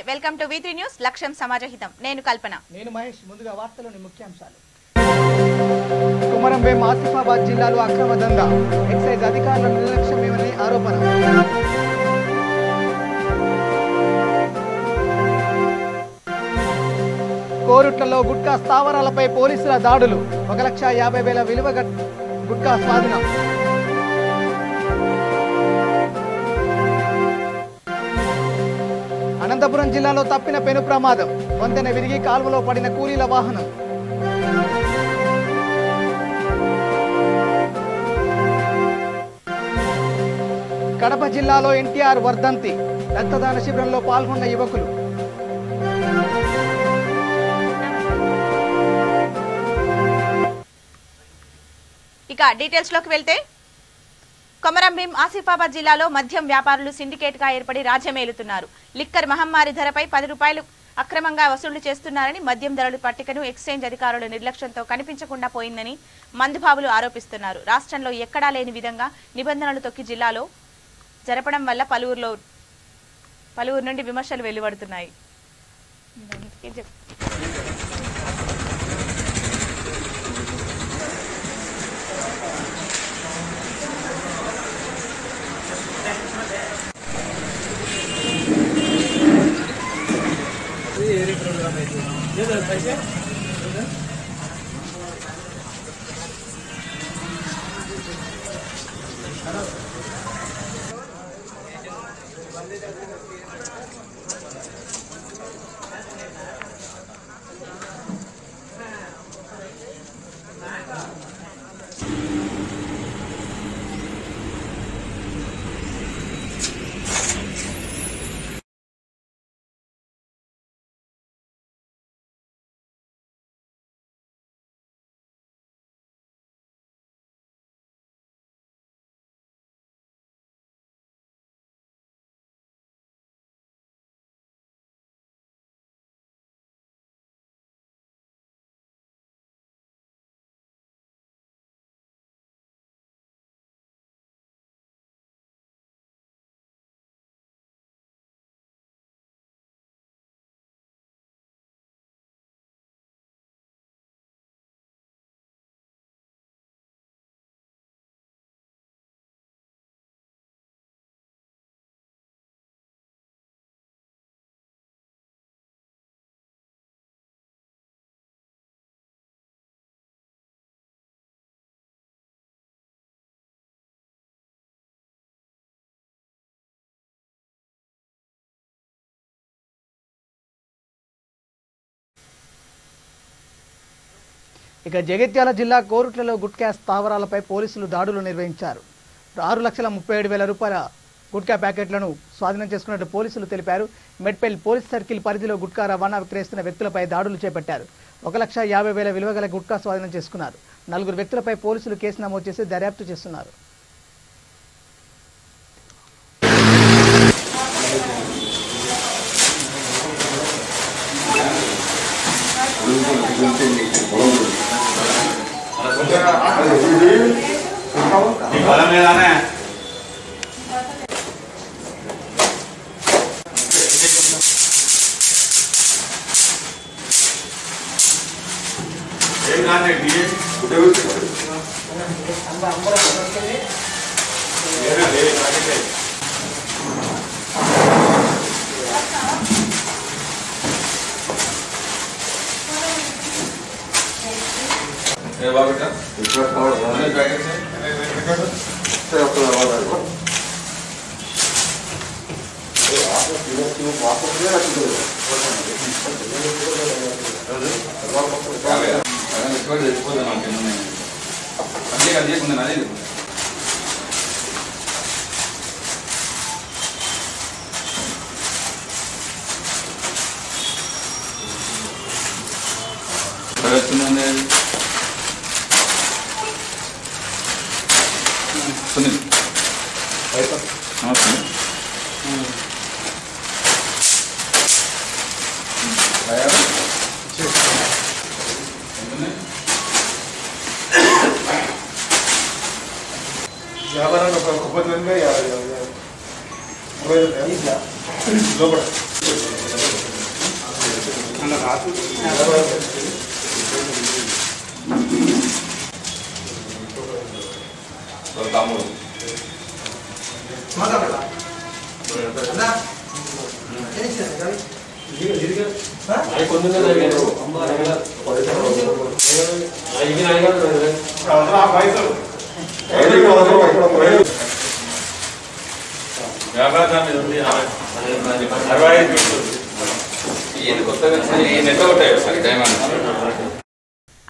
Welcome to V3 news లక్ష్యం సమాజహితం. నేను కల్పన. నేను మహేష్. ముందుగా వార్తలోని ముఖ్యాంశాలు. కుమరంభీం ఆసిఫాబాద్ జిల్లాలో అక్రమ దందా, ఎక్సైజ్ అధికారుల నిర్లక్ష్యమేమని ఆరోపణ. కోరుట్లలో గుట్కా స్థావరాలపై పోలీసుల దాడులు, 1,50,000 విలువ గుట్కా స్వాధీనం. అనంతపురం జిల్లాలో తప్పిన పెను ప్రమాదం, వంతెన విరిగి కాలువలో పడిన కూలీల వాహనం. కడప జిల్లాలో ఎన్టీఆర్ వర్ధంతి, రక్తదాన శిబిరంలో పాల్గొన్న యువకులు. ఇక డీటెయిల్స్ లోకి వెళ్తే, కొమరంభీం ఆసిఫాబాద్ జిల్లాలో మద్యం వ్యాపారులు సిండికేట్ గా ఏర్పడి రాజ్యమేలుతున్నారు. లిక్కర్ మహమ్మారి ధరపై 10 రూపాయలు అక్రమంగా వసూలు చేస్తున్నారని, మద్యం ధరల పట్టికను ఎక్స్చేంజ్ అధికారుల నిర్లక్ష్యంతో కనిపించకుండా పోయిందని మందుబాబులు ఆరోపిస్తున్నారు. రాష్ట్రంలో ఎక్కడా లేని విధంగా నిబంధనలు తొక్కి జిల్లాలో జరపడం వల్ల పలువురు నుండి విమర్శలు వెలువడుతున్నాయి. ఇక జగిత్యాల జిల్లా కోరుట్లలో గుట్కా స్థావరాలపై పోలీసులు దాడులు నిర్వహించారు. 6,37,000 రూపాయల గుట్కా ప్యాకెట్లను స్వాధీనం చేసుకున్నట్టు పోలీసులు తెలిపారు. మెడ్పెల్ పోలీస్ సర్కిల్ పరిధిలో గుట్కా రవాణా విక్రయిస్తున్న వ్యక్తులపై దాడులు చేపట్టారు. 1,50,000 విలువ గల గుట్కా స్వాధీనం చేసుకున్నారు. 4 వ్యక్తులపై పోలీసులు కేసు నమోదు చేసి దర్యాప్తు చేస్తున్నారు.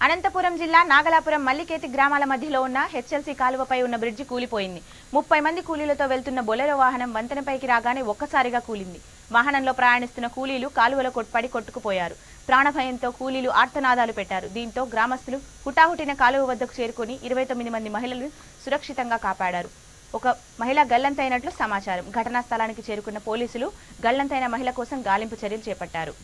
అనంతపురం జిల్లా నాగలాపురం మల్లికేతి గ్రామాల మధ్యలో ఉన్న హెచ్ఎల్సీ కాలువపై ఉన్న బ్రిడ్జి కూలిపోయింది. 30 మంది కూలీలతో వెళ్తున్న బొలెరో వాహనం వంతెనపైకి రాగానే ఒక్కసారిగా కూలింది. వాహనంలో ప్రయాణిస్తున్న కూలీలు కాలువలో పడి కొట్టుకుపోయారు. ప్రాణభయంతో కూలీలు ఆర్తనాదాలు పెట్టారు. దీంతో గ్రామస్తులు హుటాహుటిన కాలువ వద్దకు చేరుకుని 29 మంది మహిళలను సురక్షితంగా కాపాడారు. ఒక మహిళ గల్లంతైనట్లు సమాచారం. ఘటనా స్థలానికి చేరుకున్న పోలీసులు గల్లంతైన మహిళ కోసం గాలింపు చర్యలు చేపట్టారు.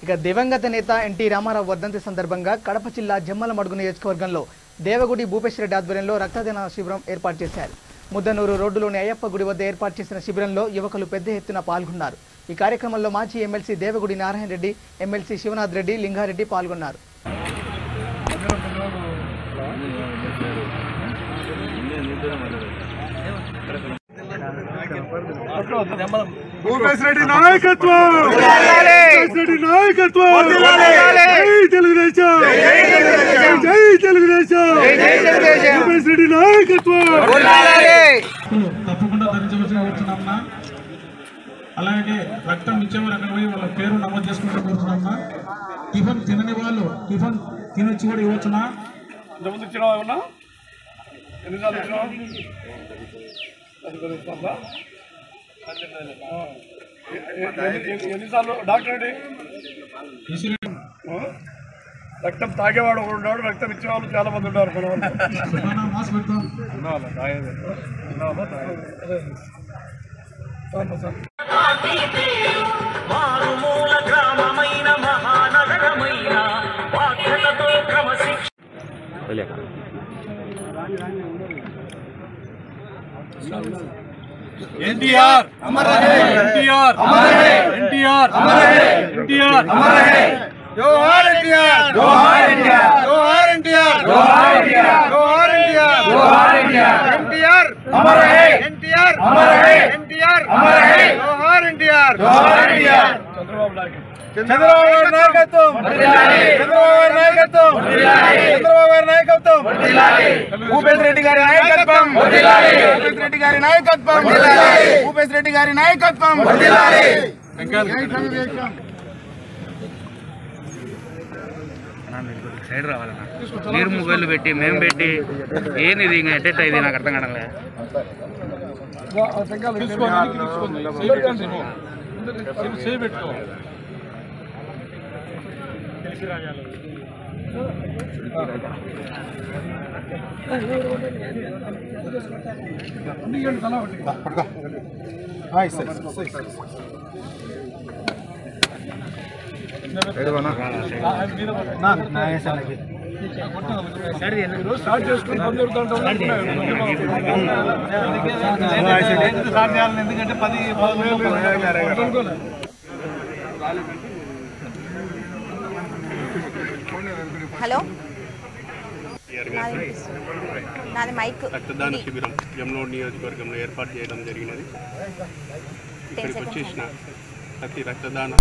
ఇక దివంగత నేత ఎన్టీ రామారావు వర్ధంతి సందర్భంగా కడప జిల్లా జమ్మలమడుగు నియోజకవర్గంలో దేవగుడి భూపేశ్ రెడ్డి ఆధ్వర్యంలో రక్తదాన శిబిరం ఏర్పాటు చేశారు. ముద్దనూరు రోడ్డులోని అయ్యప్ప గుడి వద్ద ఏర్పాటు చేసిన శిబిరంలో యువకులు పెద్ద ఎత్తున పాల్గొన్నారు. ఈ కార్యక్రమంలో మాజీ ఎమ్మెల్సీ దేవగుడి నారాయణ రెడ్డి, ఎమ్మెల్సీ శివనాథ్ రెడ్డి, లింగారెడ్డి పాల్గొన్నారు. భూపేశ్ రెడ్డి నాయకత్వం, భూపేశ్ రెడ్డి నాయకత్వం, జై తెలుగుదేశం, జై తెలుగుదేశం, భూపేశ్ రెడ్డి నాయకత్వం. తప్పకుండా ధరించవలసిన కూర్చున్నామన్నా. అలాగే రక్తం ఇచ్చేవారు అక్కడ పోయి వాళ్ళ పేరు నమోదు చేసుకుంటూ కూర్చున్నామన్నా. టిఫిన్ తినని వాళ్ళు టిఫిన్ తినొచ్చి కూడా ఇవ్వచ్చునా. ఇంతకుముందు ఇచ్చినావా ఏమన్నా? ఎన్నిసార్లు ఇచ్చినావా? ఎన్నిసార్లు డాక్టర్ అండి? రక్తం తాగేవాడు ఒకడు ఉన్నాడు, రక్తం ఇచ్చేవాళ్ళు చాలా మంది ఉన్నారు. ఎన్టీఆర్ అమర్ రహే, ఎన్టీఆర్ అమర్ రహే, ఎన్టీఆర్ అమర్ రహే, ఎన్టీఆర్ అమర్ రహే. జోహార్ ఎన్టీఆర్, జోహార్ ఎన్టీఆర్, జోహార్ ఎన్టీఆర్, జోహార్ ఎన్టీఆర్, జోహార్ ఎన్టీఆర్, జోహార్ ఎన్టీఆర్. ఎన్టీఆర్ అమర్ రహే, ఎన్టీఆర్ అమర్ రహే, ఎన్టీఆర్ అమర్ రహే, జోహార్ ఎన్టీఆర్, జోహార్ ఎన్టీఆర్. చంద్రబాబు నాయకత్వం, చంద్రబాబు నాయకత్వం, చంద్రబాబు నాయకత్వం, భూపేశ్ రెడ్డి గారి నాయకత్వం, భూపేశ్ రెడ్డి గారి నాయకత్వం, భూపేశ్ రెడ్డి గారి నాయకత్వం. సైడ్ రావాలన్నా. మీరు మొబైల్ పెట్టి మేము పెట్టి ఏనిది ఇంకా ఎట్టెట్ ఇది నాకు అర్థం కావడం లేదు. ఎందుకంటే 10 హలో నాది మైక్. రక్తదాన శిబిరం యమునోడ్ నియోజకవర్గంలో ఏర్పాటు చేయడం జరిగినది. ఇక్కడికి వచ్చేసిన ప్రతి రక్తదాన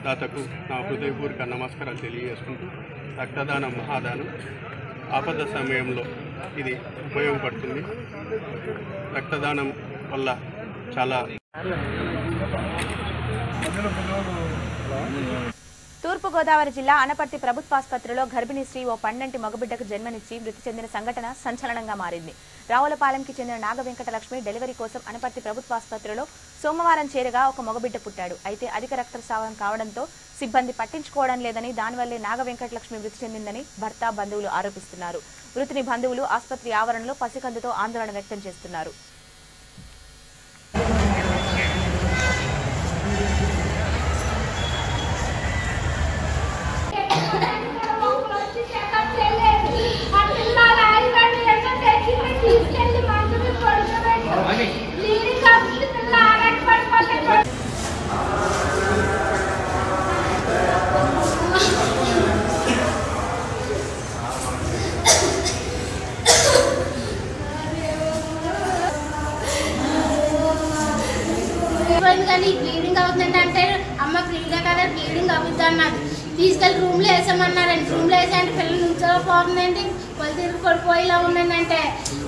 దాతకు నా హృదయపూర్వక నమస్కారాలు తెలియజేసుకుంటూ, రక్తదానం మహాదానం, ఆపద సమయంలో ఇది ఉపయోగపడుతుంది. రక్తదానం వల్ల చాలా తూర్పుగోదావరి జిల్లా అనపర్తి ప్రభుత్వాసుపత్రిలో గర్భిణీ స్త్రీ ఓ 12 మగబిడ్డకు జన్మనిచ్చి మృతి చెందిన సంఘటన సంచలనంగా మారింది. రావులపాలెంకి చెందిన నాగవెంకటలక్ష్మి డెలివరీ కోసం అనపర్తి ప్రభుత్వాసుపత్రిలో సోమవారం చేరగా ఒక మగబిడ్డ పుట్టాడు. అయితే అధిక రక్తస్రావం కావడంతో సిబ్బంది పట్టించుకోవడం లేదని, దానివల్లే నాగవెంకటలక్ష్మి మృతి చెందిందని భర్త, బంధువులు ఆరోపిస్తున్నారు. మృతుని బంధువులు ఆసుపత్రి ఆవరణలో పసికందుతో ఆందోళన వ్యక్తం చేస్తున్నారు. కానీ బ్లీడింగ్ అవుతుందంటే అమ్మ ఫ్రీగా కదా బ్లీడింగ్ అవుతుంది అన్నది. తీసుకెళ్ళి రూమ్లో వేసామన్నారండి. రూమ్లో వేసా అంటే పిల్లలు నుంచోపోతుందండి, వాళ్ళు తిరిగి పడిపోయేలా ఉందంటే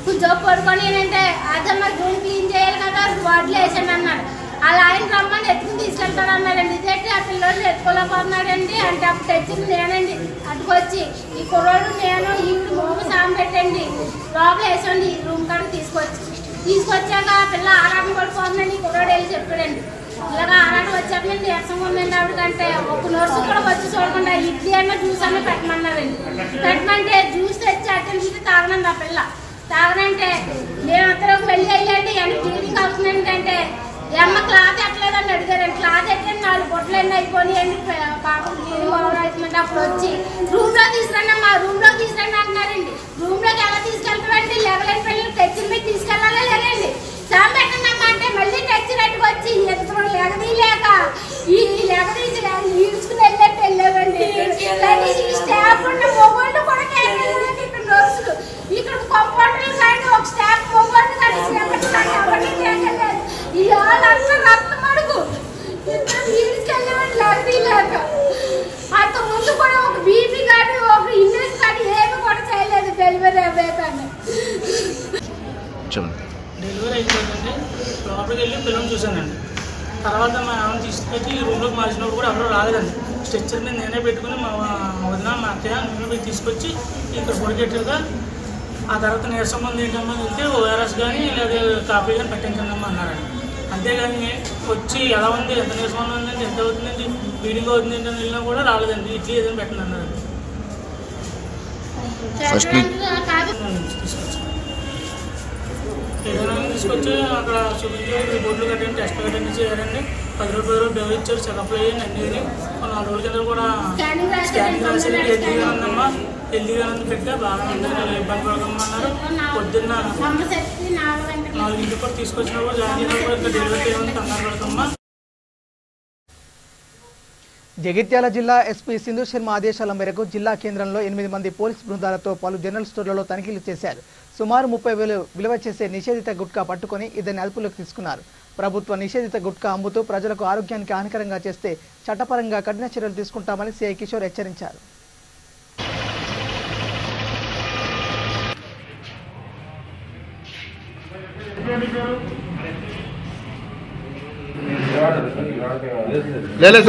కొంచెం పడుకొని ఏంటంటే అదమ్మ రూమ్ క్లీన్ చేయాలి కదా వార్డులో వేసాను అన్నాడు. అలా ఆయన రమ్మని ఎత్తుకుని తీసుకెళ్తాడు అన్నాడండి. ఇదేంటి ఆ పిల్లలు ఎత్తుకోలేకపోతున్నాడండి అంటే అప్పుడు తెచ్చింది నేనండి. అటుకొచ్చి ఈ కుర్రోడు నేను ఈవిడ మూగ సాయం పెట్టండి లోపల వేసండి రూమ్ కాడికి తీసుకొచ్చాక ఆ పిల్ల ఆరాటం పడిపోతుందండి. కుర్రోడు వెళ్ళి చెప్పాడండి, ఇలాగా ఆరాటం వచ్చాక నేను నీరసంగా ఉందండి ఆవిడకంటే ఒక నర్సు కూడా వచ్చి చూడకుండా ఇడ్లీ అన్న జ్యూస్ అన్న పెట్టమన్నారండి. పెట్టమంటే జ్యూస్ తెచ్చి అటెండ్ తాగనండి ఆ పిల్ల. తాగనంటే నేను అంతలోకి వెళ్ళి వెళ్ళండి అని బ్లీడింగ్ అవుతుందంటే అమ్మ క్లాత్ ఎట్టలేదని అడిగారండి. క్లాత్ ఎట్టండి 4 బొట్టలు ఎన్ని అయిపోయినాయండి, పాపం బ్లీడింగ్ ఓవర్ అవుతుందంటే అప్పుడు వచ్చి రూమ్లో తీసుకురండి అమ్మా రూమ్లో తీసుకురండి అంటున్నారండి. రూమ్లోకి ఎలా తీసుకెళ్తామండి? లెగలేని పిల్లలు తెచ్చిన మీద తీసుకెళ్ళాలా లేదండి. సాం పెట్టండి అమ్మ అంటే మళ్ళీ తెచ్చినట్టుకు వచ్చి ఎత్తుకుని లెగదీయలేక ఈ లెగదీసి ఈడ్చుకుని వెళ్ళట్టు వెళ్ళామండి. స్టాఫ్ ఉన్న మొబైల్ కూడా కేటాయించండి. ఇక్కడ నర్సులు ఇక్కడ కంపౌండర్లు కానీ ఒక స్టాఫ్ మొబైల్ కానీ ఎవరిని కేటాలేదు. ఈ వాళ్ళంతా రక్తం అడుగు ఇద్దరు ఈడ్చుకెళ్ళామండి లెగదీయలేక. అంత ముందు కూడా ఒక బీపీ కానీ ఒక ఇన్వెస్ట్ కానీ ఏమి కూడా చేయలేదు డెలివరీ అవ్వేదాన్ని. డెలివరీ అయిపోయిందండి. లోపలికి వెళ్ళి పిల్లల్ని చూశానండి. తర్వాత మా ఆమెను తీసుకొచ్చి రూమ్లోకి మార్చినప్పుడు కూడా ఎవరో రాలేదండి. స్ట్రెచ్చర్ మీద నేనే పెట్టుకుని మా వదిన మా అత్తయ్య నేనే పోయి తీసుకొచ్చి ఇక్కడ పొడిగెట్టుగా ఆ తర్వాత నీరసం మంది ఏంటమ్మా వెళ్తే ఓఆర్ఎస్ కానీ లేదా కాఫీ కానీ పట్టించండమ్మా అన్నారండి. అంతేగాని వచ్చి ఎలా ఉంది, ఎంత నీరసం ఉందండి, ఎంత అవుతుందండి, బ్లీడింగ్ అవుతుంది అని వెళ్ళినా కూడా రాలేదండి. ఇడ్లీ ఏదైనా పెట్టండి అన్నారండి. ఏదైనా తీసుకొచ్చి అక్కడ చూపించి రిపోర్ట్లు కట్టండి, టెస్ట్ కట్టండి చేయాలండి. 10 రోజులు డెలివరీ ఇచ్చారు, చెకప్లు అయ్యాయి అన్నీ. 4 రోజుల కింద కూడా స్కానింగ్ రాసేది హెల్తీగా ఉందమ్మా, హెల్తీగా ఉంది, పెట్టా బాగా ఉంది, ఇబ్బంది పడకమ్మన్నారు. పొద్దున్న 4 కూడా తీసుకొచ్చినప్పుడు జాయిన్ చేసినప్పుడు ఇంకా డెలివరీ ఏమైంది కంగారు పడకమ్మా. జగిత్యాల జిల్లా ఎస్పీ సింధు శర్మ ఆదేశాల మేరకు జిల్లా కేంద్రంలో 8 మంది పోలీస్ బృందాలతో పలు జనరల్ స్టోర్లలో తనిఖీలు చేశారు. సుమారు 30,000 విలువ చేసే నిషేధిత గుట్కా పట్టుకుని ఇద్దరిని అదుపులోకి తీసుకున్నారు. ప్రభుత్వ నిషేధిత గుట్కా అమ్ముతూ ప్రజలకు ఆరోగ్యానికి హానికరంగా చేస్తే చట్టపరంగా కఠిన చర్యలు తీసుకుంటామని సిఐ కిషోర్ హెచ్చరించారు.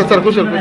సార్ కూర్చోండి.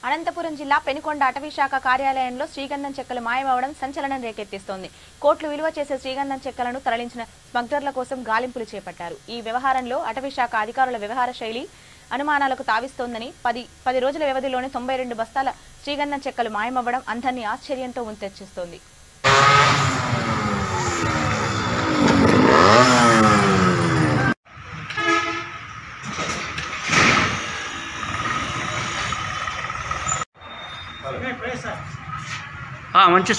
అనంతపురం జిల్లా పెనుకొండ అటవీశాఖ కార్యాలయంలో శ్రీగంధం చెక్కలు మాయమవడం సంచలనం రేకెత్తిస్తోంది. కోట్లు విలువ చేసే శ్రీగంధం చెక్కలను తరలించిన స్మగ్లర్ల కోసం గాలింపులు చేపట్టారు. ఈ వ్యవహారంలో అటవీశాఖ అధికారుల వ్యవహార శైలి అనుమానాలకు తావిస్తోందని 10 రోజుల వ్యవధిలోనే 92 బస్తాల శ్రీగంధం చెక్కలు మాయమవ్వడం అందరినీ ఆశ్చర్యంతో ముంచెత్తిస్తోంది. మంచి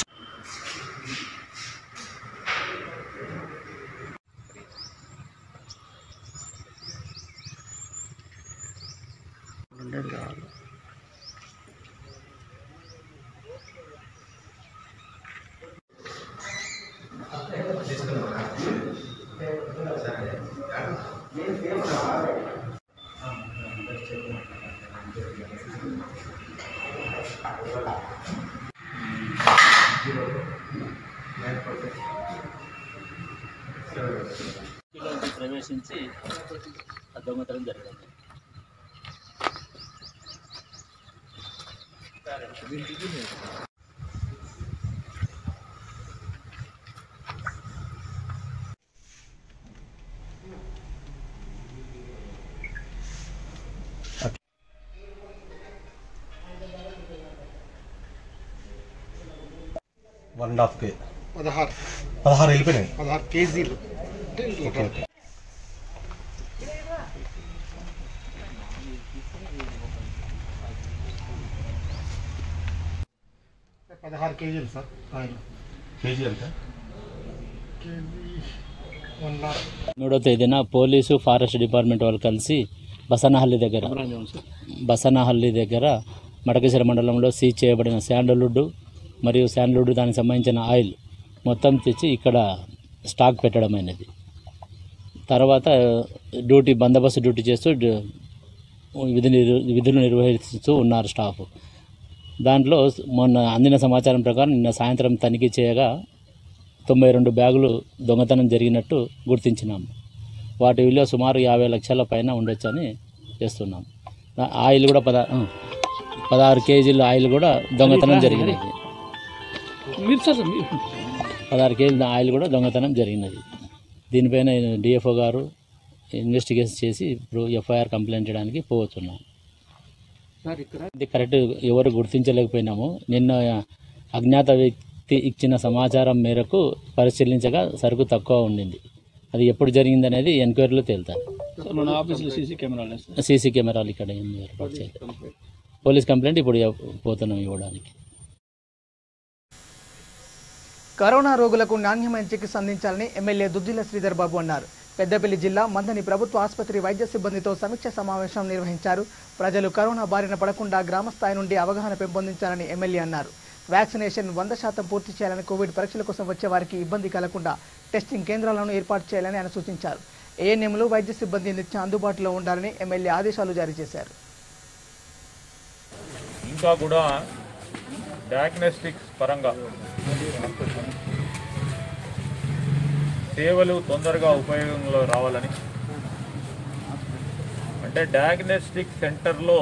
ప్రవేశించి దొంగతనం జరిగింది. $1.5 16 వెళ్ళిపోయినాయి. 16 కేజీలు. ఓకే. 16 కేజీలు సార్. కేజీ ఎంత? కేజీ 1 3వ తేదీన పోలీసు ఫారెస్ట్ డిపార్ట్మెంట్ వాళ్ళు కలిసి బసనహల్లి దగ్గర మడకేశ్వర మండలంలో సీజ్ చేయబడిన శాండల్వుడ్ మరియు శాండల్వుడ్ దానికి సంబంధించిన ఆయిల్ మొత్తం తెచ్చి ఇక్కడ స్టాక్ పెట్టడం అనేది. తర్వాత బందోబస్తు డ్యూటీ చేస్తూ విధులు నిర్వహిస్తూ ఉన్నారు స్టాఫ్. దాంట్లో మొన్న అందిన సమాచారం ప్రకారం నిన్న సాయంత్రం తనిఖీ చేయగా 92 బ్యాగులు దొంగతనం జరిగినట్టు గుర్తించినాము. వాటి విలువ సుమారు 50 లక్షల పైన ఉండొచ్చని చేస్తున్నాం. ఆయిల్ కూడా 16 కేజీల ఆయిల్ కూడా దొంగతనం జరిగినది. 16 కేజీల ఆయిల్ కూడా దొంగతనం జరిగినది. దీనిపైన డిఎఫ్ఓ గారు ఇన్వెస్టిగేషన్ చేసి ఇప్పుడు ఎఫ్ఐఆర్ కంప్లైంట్ చేయడానికి పోతున్నాం. ఇది కరెక్ట్ ఎవరు గుర్తించలేకపోయినాము. నిన్న అజ్ఞాత వ్యక్తి ఇచ్చిన సమాచారం మేరకు పరిశీలించగా సరుకు తక్కువ ఉండింది. అది ఎప్పుడు జరిగింది అనేది ఎంక్వైరీలో తేలుతారు. సీసీ కెమెరాలు ఇక్కడ ఏర్పాటు చేయాలి. పోలీస్ కంప్లైంట్ ఇప్పుడు పోతున్నాం ఇవ్వడానికి. కరోనా రోగులకు నాణ్యమైన చికిత్స అందించాలని ఎమ్మెల్యే దుద్దిల శ్రీధర్ బాబు అన్నారు. పెద్దపల్లి జిల్లా మందని ప్రభుత్వ ఆసుపత్రి వైద్య సిబ్బందితో సమీక్ష సమావేశం నిర్వహించారు. ప్రజలు కరోనా బారిన పడకుండా గ్రామ స్థాయి నుండి అవగాహన పెంపొందించాలని ఎమ్మెల్యే అన్నారు. వ్యాక్సినేషన్ 100% పూర్తి చేయాలని, కోవిడ్ పరీక్షల కోసం వచ్చే వారికి ఇబ్బంది కలగకుండా టెస్టింగ్ కేంద్రాలను ఏర్పాటు చేయాలని ఆయన సూచించారు. ఏఎన్ఎంలు వైద్య సిబ్బంది నిత్యం అందుబాటులో ఉండాలని ఎమ్మెల్యే ఆదేశాలు జారీ చేశారు. ఇంకా కూడా డయాగ్నోస్టిక్స్ పరంగా సేవలు తొందరగా ఉపయోగంలో రావాలని, అంటే డయాగ్నోస్టిక్ సెంటర్లో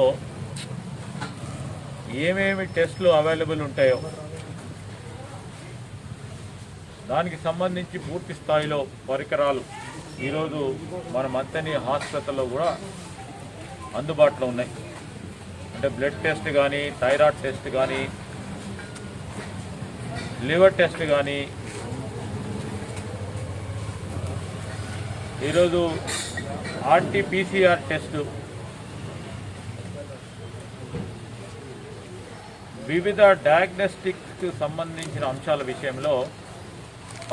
ఏమేమి టెస్టులు అవైలబుల్ ఉంటాయో దానికి సంబంధించి పూర్తి స్థాయిలో పరికరాలు ఈరోజు మన మంతని హాస్పిటల్లో కూడా అందుబాటులో ఉన్నాయి. అంటే బ్లడ్ టెస్ట్ కానీ, థైరాయిడ్ టెస్ట్ కానీ, లివర్ టెస్ట్ కానీ, ఈరోజు ఆర్టీపీసీఆర్ టెస్టు, వివిధ డయాగ్నోస్టిక్స్కి సంబంధించిన అంశాల విషయంలో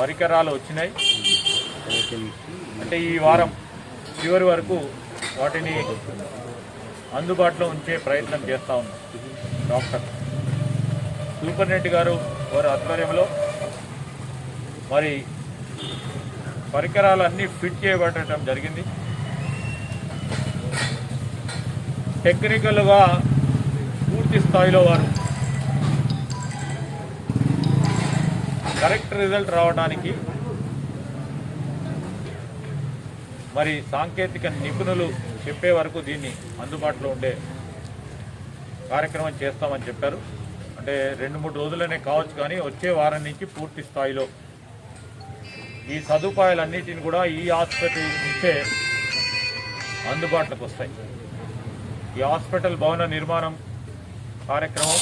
పరికరాలు వచ్చినాయి. అంటే ఈ వారం చివరి వరకు వాటిని అందుబాటులో ఉంచే ప్రయత్నం చేస్తూ ఉన్నాం. డాక్టర్ సూపరింటెండెంట్ గారు వారి ఆధ్వర్యంలో మరి పరికరాలన్నీ ఫిట్ చేయబడటం జరిగింది. టెక్నికల్గా పూర్తి స్థాయిలో వారు కరెక్ట్ రిజల్ట్ రావడానికి మరి సాంకేతిక నిపుణులు చెప్పే వరకు దీన్ని అందుబాటులో ఉండే కార్యక్రమం చేస్తామని చెప్పారు. అంటే 2-3 రోజులనే కావచ్చు, కానీ వచ్చే వారం నుంచి పూర్తి స్థాయిలో ఈ సదుపాయాలన్నిటిని కూడా ఈ హాస్పిటల్ నుంచే అందుబాటులోకి వస్తాయి. ఈ హాస్పిటల్ భవన నిర్మాణం కార్యక్రమం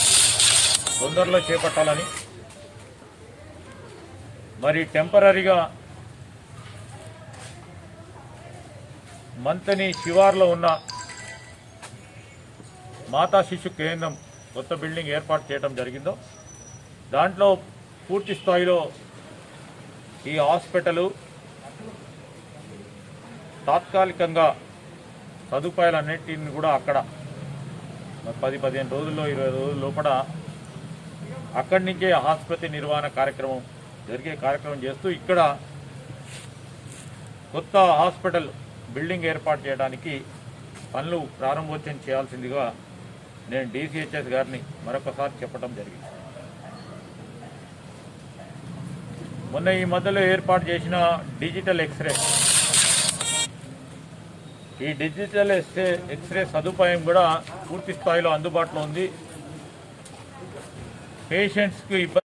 తొందరలో చేపట్టాలని, మరి టెంపరీగా మంతని శివార్లో ఉన్న మాతా శిశు కేంద్రం కొత్త బిల్డింగ్ ఏర్పాటు చేయడం జరిగిందో దాంట్లో పూర్తి స్థాయిలో ఈ హాస్పిటల్ తాత్కాలికంగా సదుపాయాలన్నింటిని కూడా అక్కడ 10-15 రోజుల్లో 20 రోజుల లోపల అక్కడి నుంచే ఆసుపత్రి నిర్వహణ కార్యక్రమం జరిగే కార్యక్రమం చేస్తూ ఇక్కడ కొత్త హాస్పిటల్ బిల్డింగ్ ఏర్పాటు చేయడానికి పనులు ప్రారంభోత్సవం చేయాల్సిందిగా నేను డిసిహెచ్ఎస్ గారిని మరొకసారి చెప్పడం జరిగింది. మొన్న ఈ మధ్యలో ఏర్పాటు చేసిన డిజిటల్ ఎక్స్రే, ఈ డిజిటల్ ఎక్స్రే సదుపాయం కూడా పూర్తి స్థాయిలో అందుబాటులో ఉంది. పేషెంట్స్కి ఇబ్బంది.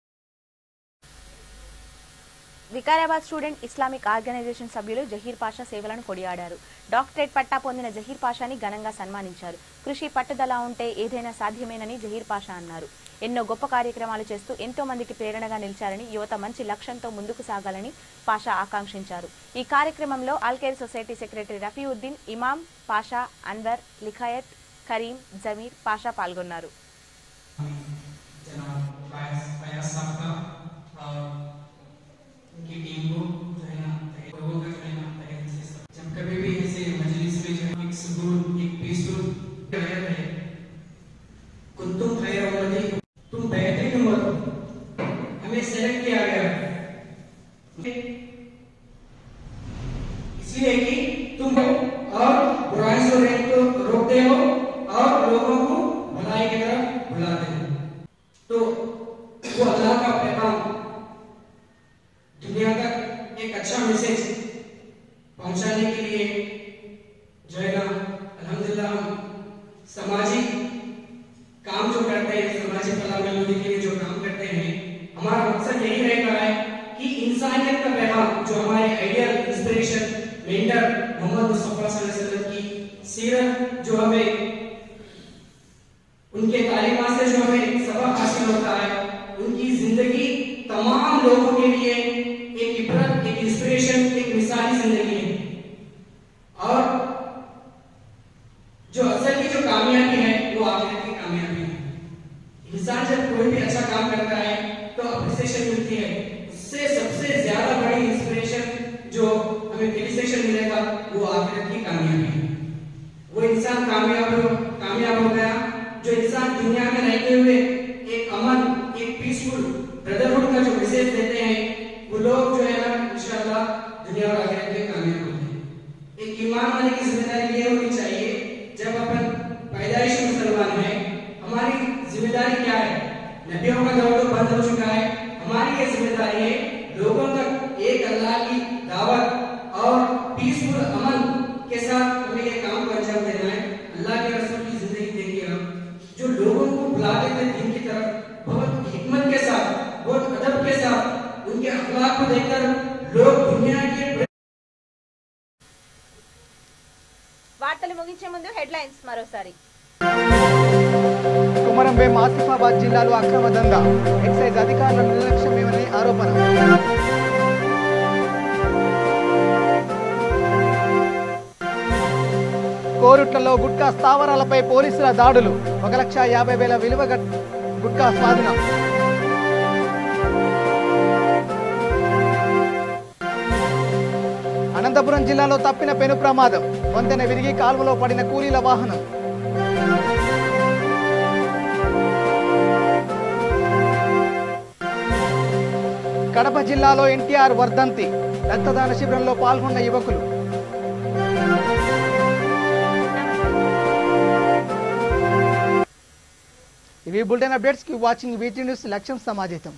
వికారాబాద్ స్టూడెంట్ ఇస్లామిక్ ఆర్గనైజేషన్ సభ్యులు జహీర్ పాషా సేవలను కొనియాడారు. డాక్టరేట్ పట్టా పొందిన జహీర్ పాషాని ఘనంగా సన్మానించారు. కృషి పట్టుదల ఉంటే ఏదైనా సాధ్యమేనని జహీర్ పాషా అన్నారు. ఎన్నో గొప్ప కార్యక్రమాలు చేస్తూ ఎంతో మందికి ప్రేరణగా నిలిచారని, యువత మంచి లక్ష్యంతో ముందుకు సాగాలని పాషా ఆకాంక్షించారు. ఈ కార్యక్రమంలో ఆల్కేర్ సొసైటీ సెక్రటరీ రఫీఉద్దీన్, ఇమాం పాషా, అన్వర్, లిఖాయత్, కరీం, జమీర్ పాషా పాల్గొన్నారు. उनकी टीम को जो है ना लोगों का जो है ना जब कभी भी ऐसे मजलिस में जो है एक सुकून, एक पीसफुल रहे कुंतुम खैर उम्मती, तुम बेहतरीन उम्मत हो, हमें सेलेक्ट किया गया इसलिए कि तुम और बुराई से रोकते हो और लोगों को भलाई की तरफ बुलाते हो। तो वो अल्लाह का पैगाम दुनिया तक एक अच्छा मैसेज पहुंचाने के लिए जो है ना अल्हम्दुलिल्लाह हम सामाजिक काम जो करते हैं, सामाजिक फलाह बहबूदी के लिए जो काम करते हैं, हमारा मकसद यही रहता है कि इंसानियत का पैगाम जो हमारे ideal inspiration mentor Muhammad Mustafa सल्लल्लाहु अलैहि वसल्लम की सीरत जो हमें उनके तालीमात से जो हमें सबक हासिल होता है, उनकी जिंदगी तमाम लोगों के लिए एक इबरत, एक इंस्पिरेशन, एक मिसाली जिंदगी है। और जो असल की जो कामयाबी है वो आखिरत की कामयाबी है। इंसान जब कोई भी अच्छा काम करता है तो अप्रिसिएशन मिलती है, उससे सबसे ज्यादा बड़ी इंस्पिरेशन जो हमें फेलिसिटेशन मिलेगा वो आखिरत की कामयाबी है। वो इंसान कामयाब हो गया जो इंसान दुनिया में रहते हुए एक अमन, एक पीसफुल ब्रदरहुड का जो मैसेज देते हैं, वो लोग जो है ना इंशाअल्लाह दुनिया और आखिरत में कामयाब होते हैं। एक ईमान वाले की जिम्मेदारी ये होनी चाहिए, जब अपन पैदाइश मुसलमान है, हमारी जिम्मेदारी क्या है? नबियों का दौर तो बंद हो चुका है, हमारी ये जिम्मेदारी है लोगों तक एक अल्लाह की दावत और पीसफुल अमन के साथ हमें ये काम को अंजाम देना है। अल्लाह के रसूल की जिंदगी देखिए हम, जो लोगों को बुलाते थे दिन की तरफ, बहुत हिकमत के साथ, बहुत अदब के साथ, उनके अखलाक को देखकर लोग दुनिया के వార్తలు ముగించే ముందు హెడ్లైన్స్ మరోసారి. కుమరం భీం ఆసిఫాబాద్ జిల్లాలో అక్రమ దందా, ఎక్సైజ్ అధికారుల నిర్లక్ష్యమేమని ఆరోపణ. కోరుట్లలో గుట్కా స్థావరాలపై పోలీసుల దాడులు, 1,50,000 విలువ గుట్కా స్వాధీనం. అనంతపురం జిల్లాలో తప్పిన పెను ప్రమాదం, వంతెన విరిగి కాలువలో పడిన కూలీల వాహనం. కడప జిల్లాలో ఎన్టీఆర్ వర్ధంతి రక్తదాన శిబిరంలో పాల్గొన్న యువకులు. ఇవి bulletin updates. Keep watching వీటీ news. లక్ష్యం సమాజితం.